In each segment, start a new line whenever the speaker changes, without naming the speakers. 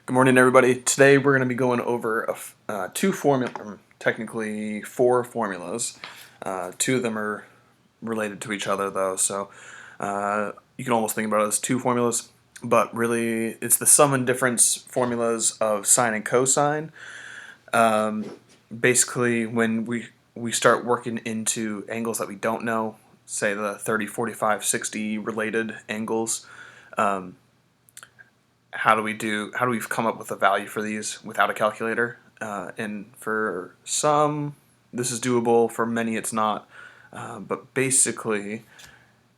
Good morning, everybody. Today we're going to be going over technically four formulas. Two of them are related to each other, though, so you can almost think about it as two formulas. But really, it's the sum and difference formulas of sine and cosine. Basically, when we start working into angles that we don't know, say the 30, 45, 60 related angles. How do we come up with a value for these without a calculator? And for some, this is doable. For many, it's not. But basically,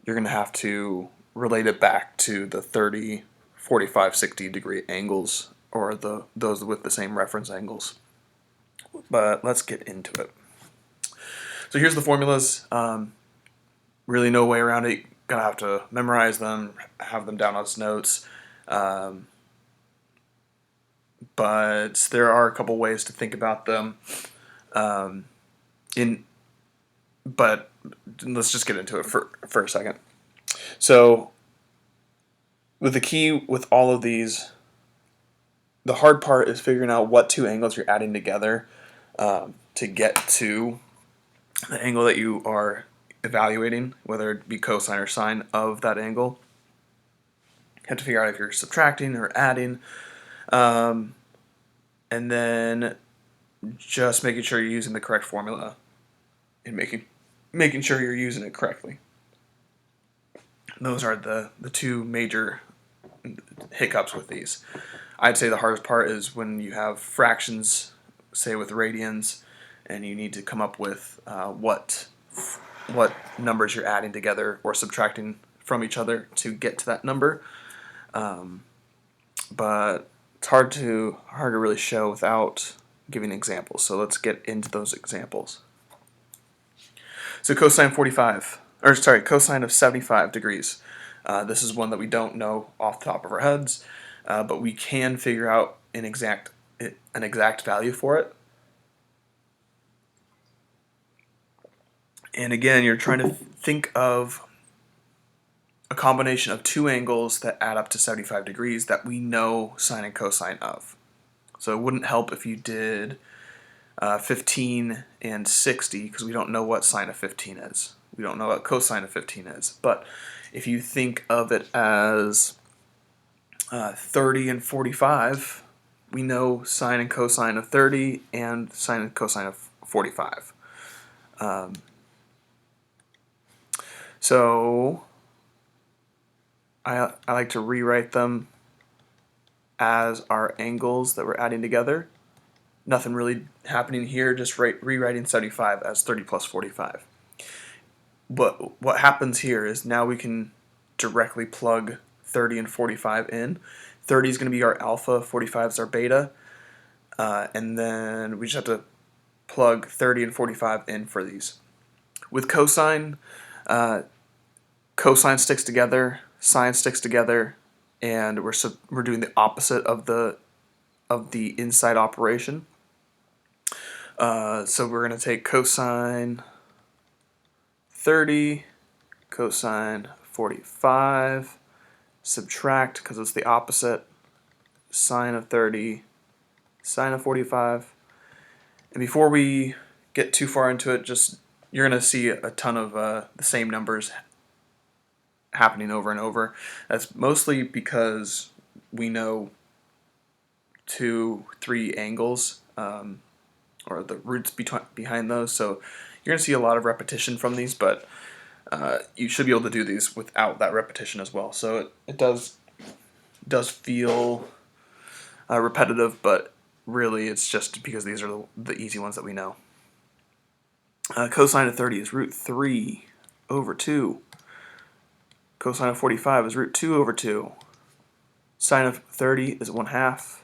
you're going to have to relate it back to the 30, 45, 60 degree angles, or those with the same reference angles. But let's get into it. So here's the formulas. Really no way around it. Gonna have to memorize them, have them down as notes. But there are a couple ways to think about them. But let's just get into it for a second. So, with the key with all of these, the hard part is figuring out what two angles you're adding together to get to the angle that you are evaluating, whether it be cosine or sine of that angle. You have to figure out if you're subtracting or adding. And then just making sure you're using the correct formula and making sure you're using it correctly. Those are the two major hiccups with these. I'd say the hardest part is when you have fractions, say with radians, and you need to come up with what numbers you're adding together or subtracting from each other to get to that number. But it's hard to really show without giving examples. So let's get into those examples. So cosine of 75 degrees. This is one that we don't know off the top of our heads, but we can figure out an exact value for it. And again, you're trying to think of a combination of two angles that add up to 75 degrees that we know sine and cosine of. So it wouldn't help if you did 15 and 60, because we don't know what sine of 15 is. We don't know what cosine of 15 is. But if you think of it as 30 and 45, we know sine and cosine of 30 and sine and cosine of 45. So I like to rewrite them as our angles that we're adding together. Nothing really happening here, just rewriting 75 as 30 plus 45. But what happens here is now we can directly plug 30 and 45 in. 30 is going to be our alpha, 45 is our beta, and then we just have to plug 30 and 45 in for these. With cosine, cosine sticks together, sine sticks together, and we're doing the opposite of the inside operation. So we're going to take cosine 30, cosine 45, subtract, because it's the opposite, sine of 30, sine of 45. And before we get too far into it, you're going to see a ton of the same numbers happening over and over. That's mostly because we know 2, 3 angles, or the roots behind those. So you're going to see a lot of repetition from these, but you should be able to do these without that repetition as well. So it does feel repetitive, but really it's just because these are the easy ones that we know. Cosine of 30 is root 3 over 2. Cosine of 45 is root 2 over 2. Sine of 30 is 1/2.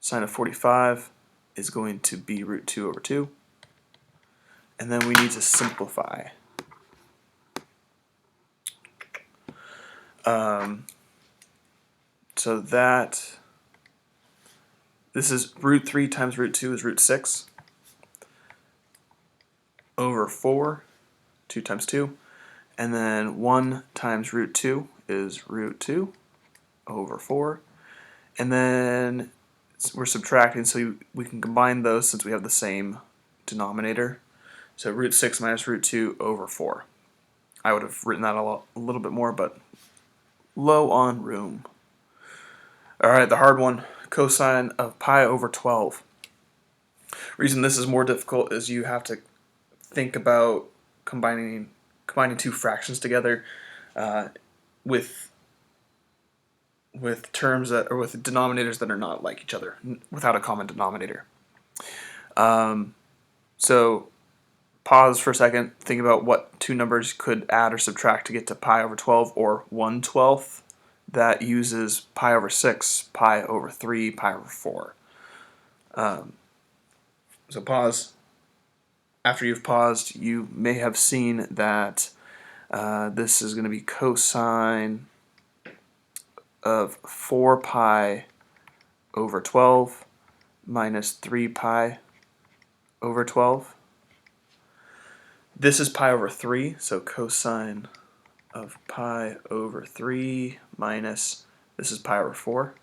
Sine of 45 is going to be root 2 over 2. And then we need to simplify. So this is root 3 times root 2 is root 6 over 4, 2 times 2. And then 1 times root 2 is root 2 over 4. And then we're subtracting, so we can combine those since we have the same denominator. So root 6 minus root 2 over 4. I would have written that a little bit more, but low on room. All right, the hard one, cosine of pi over 12. Reason this is more difficult is you have to think about combining two fractions together with terms that, or with denominators that are not like each other, without a common denominator. So pause for a second, think about what two numbers could add or subtract to get to pi over 12, or 1/12. That uses pi over 6, pi over 3, pi over 4. So pause. After you've paused, you may have seen that this is going to be cosine of 4 pi over 12 minus 3 pi over 12. This is pi over 3, so cosine of pi over 3 minus, this is pi over 4.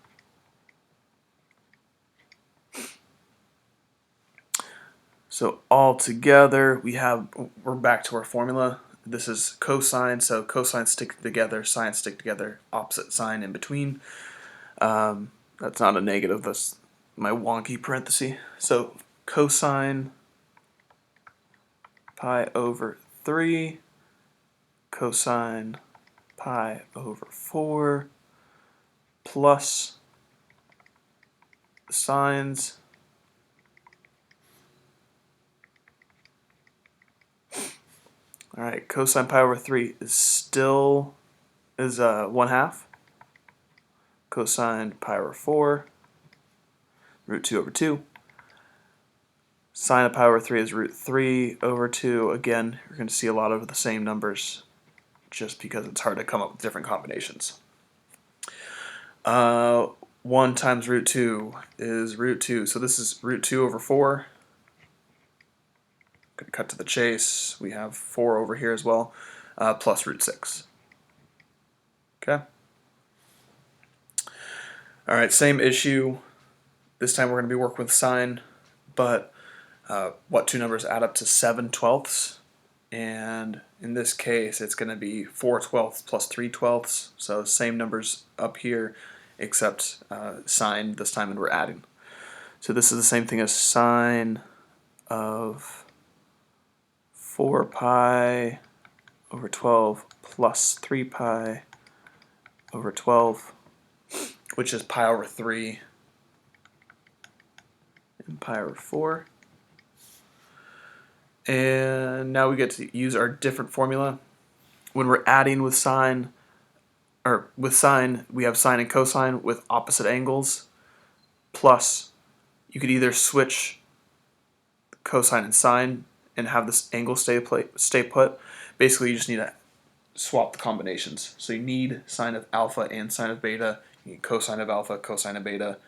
So all together, we're back to our formula. This is cosine, so cosines stick together, sines stick together, opposite sign in between. That's not a negative, that's my wonky parenthesis. So cosine pi over 3, cosine pi over 4, plus sines all right, cosine pi over 3 is still 1/2. Cosine pi over 4, root 2 over 2. Sine of pi over 3 is root 3 over 2. Again, you're going to see a lot of the same numbers just because it's hard to come up with different combinations. 1 times root 2 is root 2. So this is root 2 over 4. Going to cut to the chase. We have 4 over here as well, plus root 6. Okay. All right, same issue. This time we're going to be working with sine, but what two numbers add up to 7/12? And in this case, it's going to be 4/12 plus 3/12. So same numbers up here, except sine this time, and we're adding. So this is the same thing as sine of 4 pi over 12 plus 3 pi over 12, which is pi over 3 and pi over 4. And now we get to use our different formula. When we're adding with sine, or with sine, we have sine and cosine with opposite angles, plus you could either switch cosine and sine and have this angle stay put. Basically, you just need to swap the combinations. So you need sine of alpha and sine of beta. You need cosine of alpha, cosine of beta.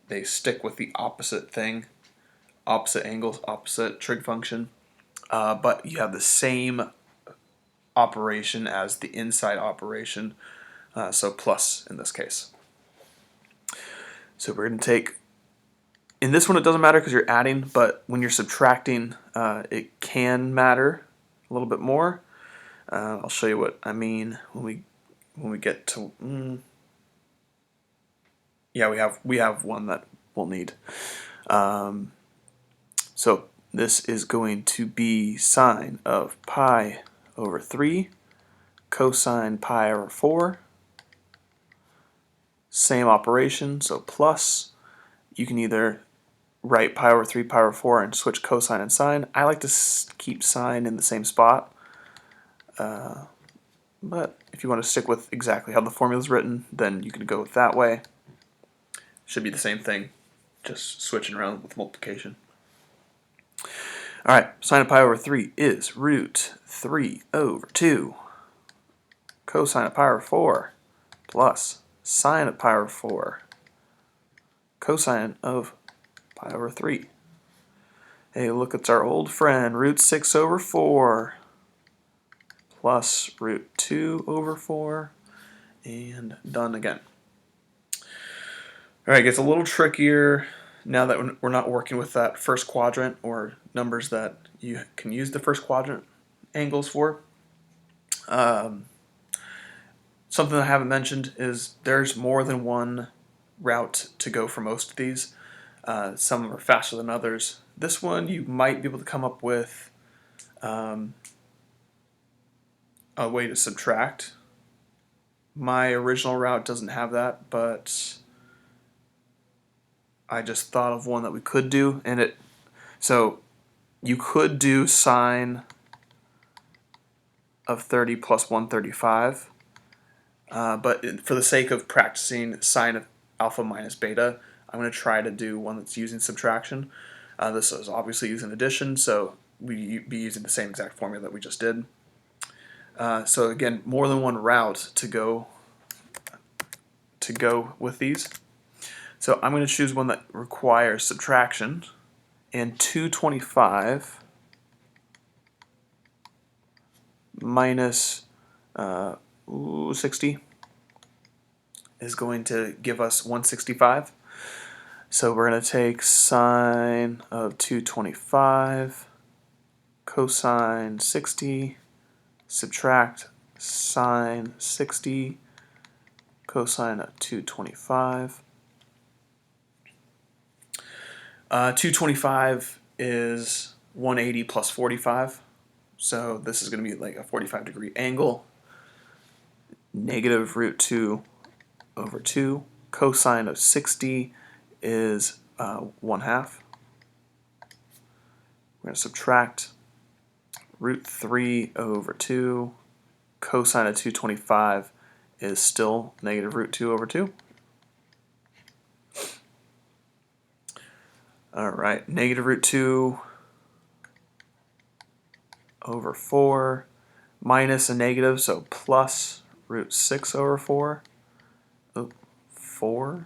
They stick with the opposite thing, opposite angles, opposite trig function. But you have the same operation as the inside operation, so plus in this case. So we're going to take, in this one it doesn't matter because you're adding, but when you're subtracting, it can matter a little bit more. I'll show you what I mean when we get to. Yeah, we have one that we'll need. So this is going to be sine of pi over 3, cosine pi over 4. Same operation, so plus. You can either write pi over 3, pi over 4, and switch cosine and sine. I like to keep sine in the same spot. But if you want to stick with exactly how the formula is written, then you can go with that way. Should be the same thing, just switching around with multiplication. All right, sine of pi over 3 is root 3 over 2. Cosine of pi over 4 plus sine of pi over 4. Cosine of pi over 3. Hey, look, it's our old friend, root 6 over 4 plus root 2 over 4, and done again. All right, it gets a little trickier now that we're not working with that first quadrant or numbers that you can use the first quadrant angles for. Something I haven't mentioned is there's more than one route to go for most of these. Some are faster than others. This one you might be able to come up with a way to subtract. My original route doesn't have that, but I just thought of one that we could do, so you could do sine of 30 plus 135, but for the sake of practicing sine of alpha minus beta, I'm going to try to do one that's using subtraction. This is obviously using addition, so we'd be using the same exact formula that we just did. So again, more than one route to go with these. So I'm going to choose one that requires subtraction, and 225 minus 60 is going to give us 165. So we're going to take sine of 225, cosine 60, subtract sine 60, cosine of 225. 225 is 180 plus 45. So this is going to be like a 45-degree angle. Negative root 2 over 2. Cosine of 60 is 1/2. We're going to subtract root 3 over 2. Cosine of 225 is still negative root 2 over 2. All right, negative root 2 over 4 minus a negative, so plus root 6 over 4. 4,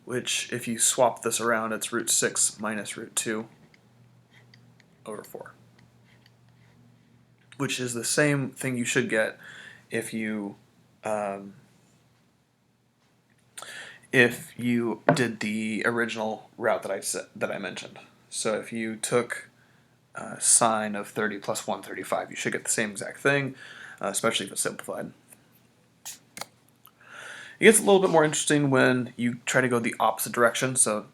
which if you swap this around, it's root 6 minus root 2 over 4, which is the same thing you should get if you did the original route that I mentioned. So if you took sine of 30 plus 135, you should get the same exact thing, especially if it's simplified. It gets a little bit more interesting when you try to go the opposite direction. So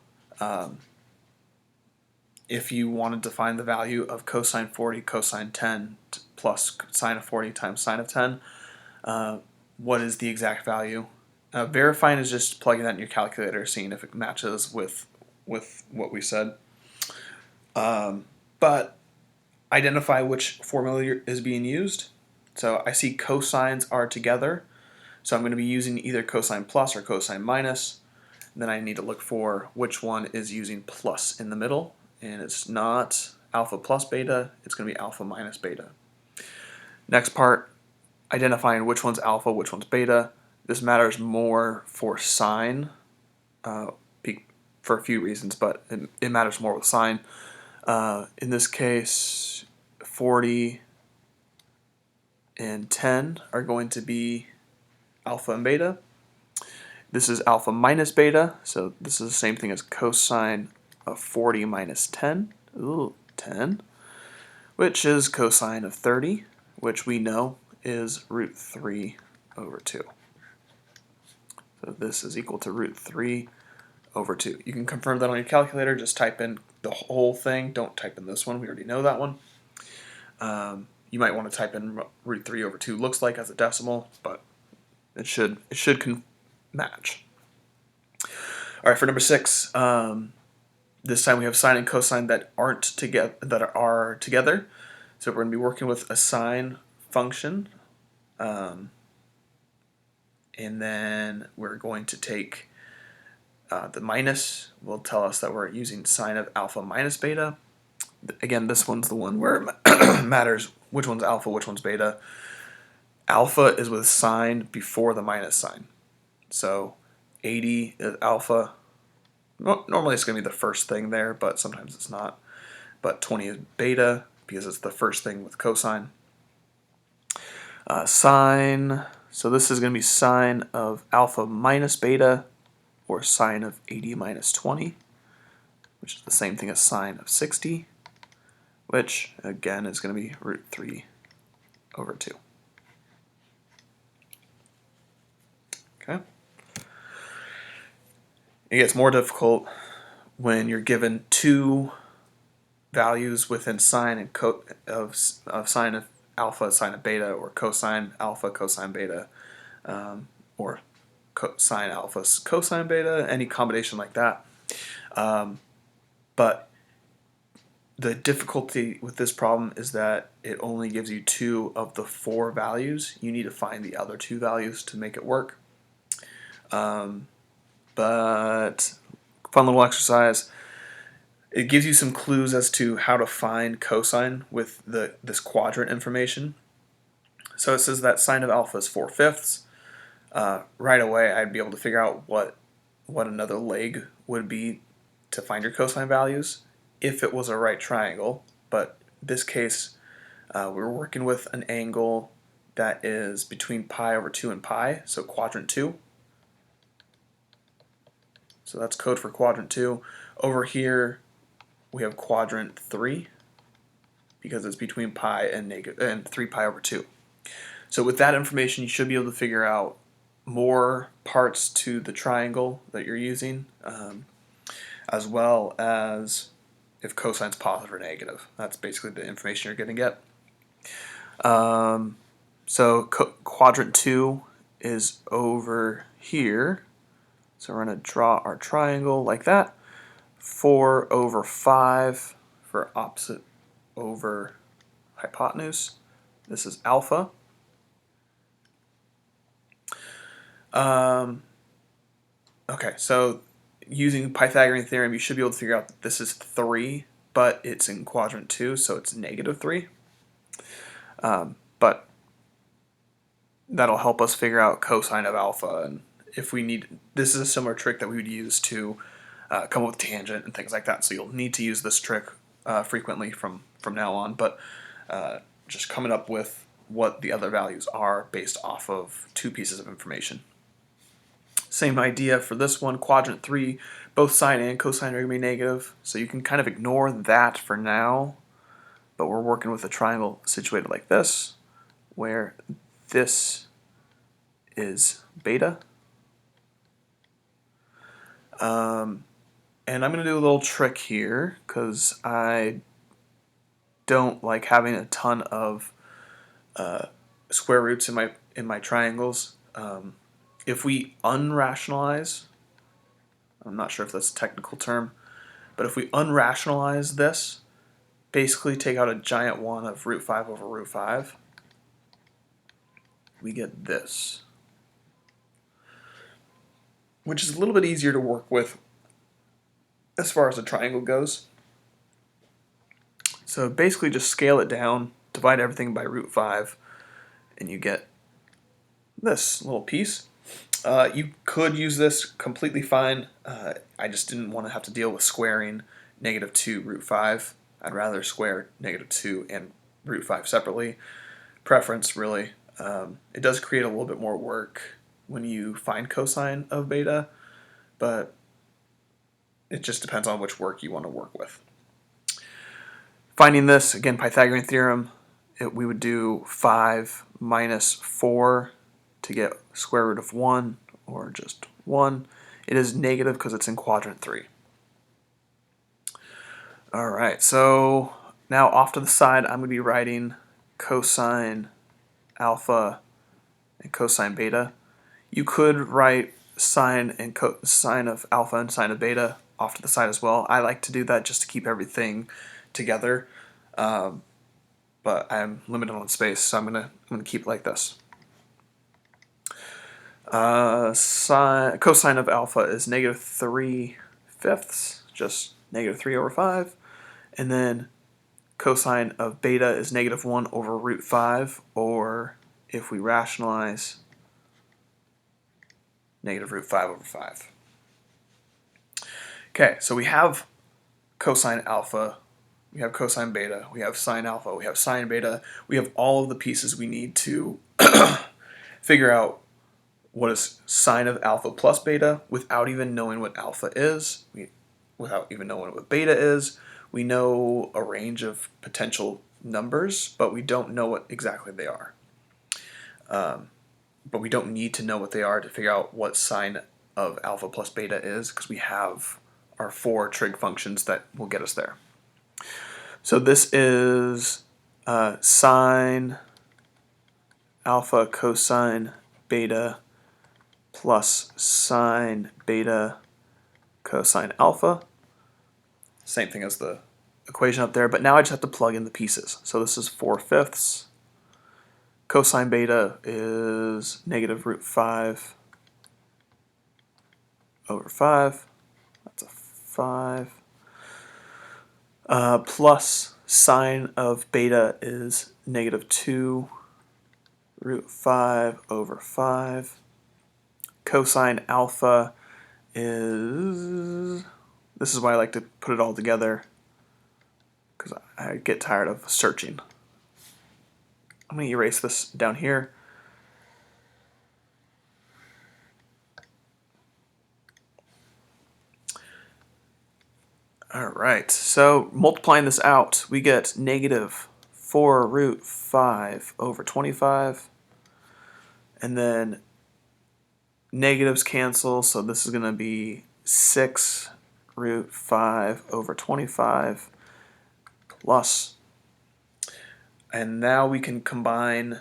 if you wanted to find the value of cosine 40 cosine 10 plus sine of 40 times sine of 10, what is the exact value? Verifying is just plugging that in your calculator, seeing if it matches with what we said. But identify which formula is being used. So I see cosines are together, so I'm going to be using either cosine plus or cosine minus. And then I need to look for which one is using plus in the middle, and it's not alpha plus beta, it's going to be alpha minus beta. Next part, identifying which one's alpha, which one's beta. This matters more for sine, for a few reasons, but it matters more with sine. In this case, 40 and 10 are going to be alpha and beta. This is alpha minus beta, so this is the same thing as cosine of 40 minus 10. Ooh, 10. Which is cosine of 30, which we know is root 3 over 2. So this is equal to root 3 over 2. You can confirm that on your calculator. Just type in the whole thing. Don't type in this one. We already know that one. You might want to type in root 3 over 2 looks like as a decimal, but it should match. All right, for number 6, this time we have sine and cosine that are together. So we're going to be working with a sine function, and then we're going to take the minus will tell us that we're using sine of alpha minus beta. Again, this one's the one where it matters which one's alpha, which one's beta. Alpha is with sine before the minus sign. So 80 is alpha. Normally it's going to be the first thing there, but sometimes it's not. But 20 is beta because it's the first thing with cosine. Sine, so this is going to be sine of alpha minus beta. or sine of 80 minus 20, which is the same thing as sine of 60, which again is going to be root 3 over 2. Okay. It gets more difficult when you're given two values within sine and of sine of alpha, sine of beta, or cosine alpha, cosine beta, or sine alpha, cosine beta, any combination like that. But the difficulty with this problem is that it only gives you 2 of the 4 values. You need to find the other 2 values to make it work. But fun little exercise. It gives you some clues as to how to find cosine with this quadrant information. So it says that sine of alpha is 4/5. Right away, I'd be able to figure out what another leg would be to find your cosine values if it was a right triangle. But in this case, we're working with an angle that is between pi over 2 and pi, so quadrant 2. So that's code for quadrant 2. Over here, we have quadrant 3 because it's between pi and 3 pi over 2. So with that information, you should be able to figure out more parts to the triangle that you're using, as well as if cosine's positive or negative. That's basically the information you're going to get. So quadrant 2 is over here. So we're going to draw our triangle like that. 4 over 5 for opposite over hypotenuse. This is alpha. Okay, so using Pythagorean theorem, you should be able to figure out that this is 3, but it's in quadrant 2, so it's -3. But that'll help us figure out cosine of alpha, and if we need, this is a similar trick that we would use to come up with tangent and things like that. So you'll need to use this trick frequently from now on, but just coming up with what the other values are based off of 2 pieces of information. Same idea for this one, quadrant 3, both sine and cosine are going to be negative, so you can kind of ignore that for now, but we're working with a triangle situated like this, where this is beta. And I'm going to do a little trick here, because I don't like having a ton of square roots in my triangles. If we unrationalize, I'm not sure if that's a technical term, but if we unrationalize this, basically take out a giant 1 of root 5 over root 5, we get this, which is a little bit easier to work with as far as a triangle goes. So basically just scale it down, divide everything by root 5, and you get this little piece. You could use this completely fine. I just didn't want to have to deal with squaring -2 root 5. I'd rather square -2 and root 5 separately. Preference, really. It does create a little bit more work when you find cosine of beta, but it just depends on which work you want to work with. Finding this, again, Pythagorean theorem, we would do 5 minus 4 to get square root of 1, or just 1. It is negative because it's in quadrant 3. Alright, so now off to the side, I'm going to be writing cosine alpha and cosine beta. You could write sine and sine of alpha and sine of beta off to the side as well. I like to do that just to keep everything together, but I'm limited on space, so I'm gonna keep it like this. Cosine of alpha is -3/5, just -3 over 5, and then cosine of beta is -1 over root 5, or if we rationalize, -root 5 over 5. Okay, so we have cosine alpha, we have cosine beta, we have sine alpha, we have sine beta, we have all of the pieces we need to figure out what is sine of alpha plus beta without even knowing what alpha is, without even knowing what beta is. We know a range of potential numbers, but we don't know what exactly they are. But we don't need to know what they are to figure out what sine of alpha plus beta is, because we have our 4 trig functions that will get us there. So this is sine alpha cosine beta plus sine beta cosine alpha. Same thing as the equation up there, but now I just have to plug in the pieces. So this is 4/5. Cosine beta is negative root 5 over 5. That's a 5. Plus sine of beta is negative 2 root 5 over 5. Cosine alpha is, this is why I like to put it all together, because I get tired of searching. I'm going to erase this down here. Alright, so multiplying this out, we get negative 4 root 5 over 25. And then negatives cancel, so this is going to be 6 root 5 over 25 plus. And now we can combine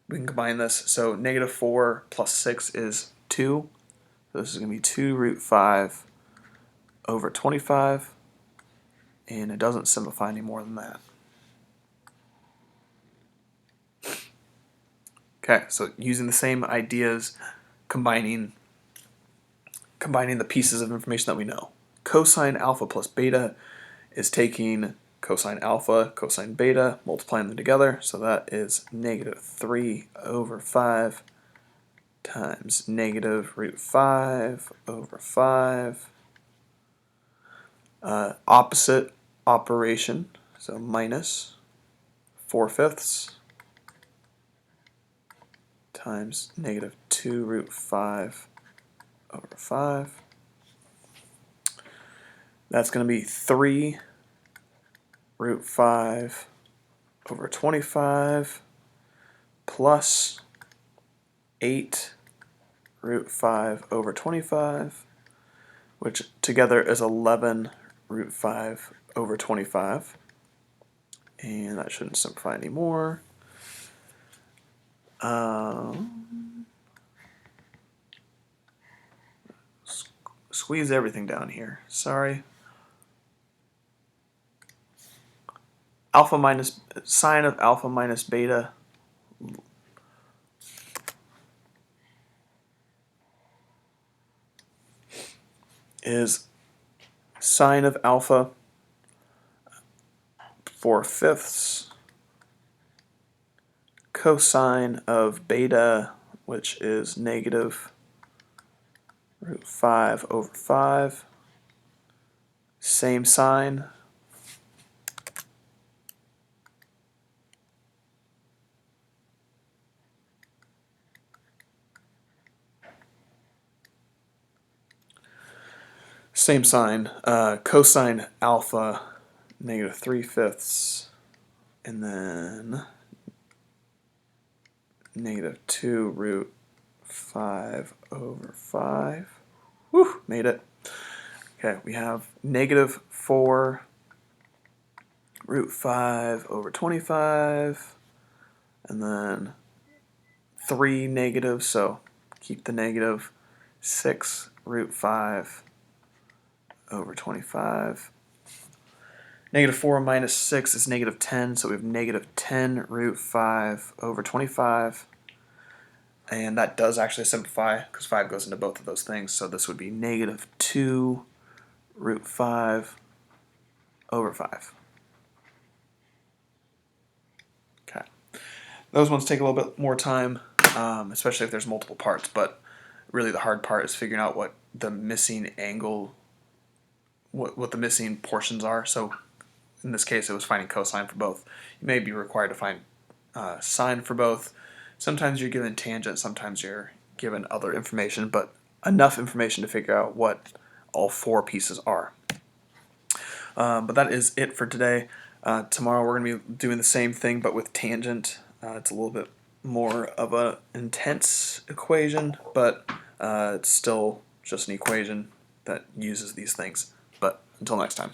this. So negative 4 plus 6 is 2. So this is going to be 2 root 5 over 25. And it doesn't simplify any more than that. Okay, so using the same ideas, combining the pieces of information that we know. Cosine alpha plus beta is taking cosine alpha, cosine beta, multiplying them together. So that is negative 3 over 5 times negative root 5 over 5. Opposite operation, so minus 4/5 times negative 2 root 5 over 5. That's going to be 3 root 5 over 25 plus 8 root 5 over 25, which together is 11 root 5 over 25. And that shouldn't simplify anymore. Squeeze everything down here. Sorry. Alpha minus sine of alpha minus beta is sine of alpha 4/5 cosine of beta, which is negative root 5 over 5. Same sign. Same sign. Cosine alpha negative 3/5, and then negative 2 root 5 over 5. Whew, made it. Okay, we have negative 4 root 5 over 25, and then 3 negatives, so keep the negative, 6 root 5 over 25. Negative 4 minus 6 is negative 10, so we have negative 10 root 5 over 25. And that does actually simplify, because 5 goes into both of those things, so this would be negative 2 root 5 over 5. Okay. Those ones take a little bit more time, especially if there's multiple parts, but really the hard part is figuring out what the missing angle, what the missing portions are. So in this case, it was finding cosine for both. You may be required to find sine for both. Sometimes you're given tangent, sometimes you're given other information, but enough information to figure out what all 4 pieces are. But that is it for today. Tomorrow we're going to be doing the same thing, but with tangent. It's a little bit more of an intense equation, but it's still just an equation that uses these things. But until next time.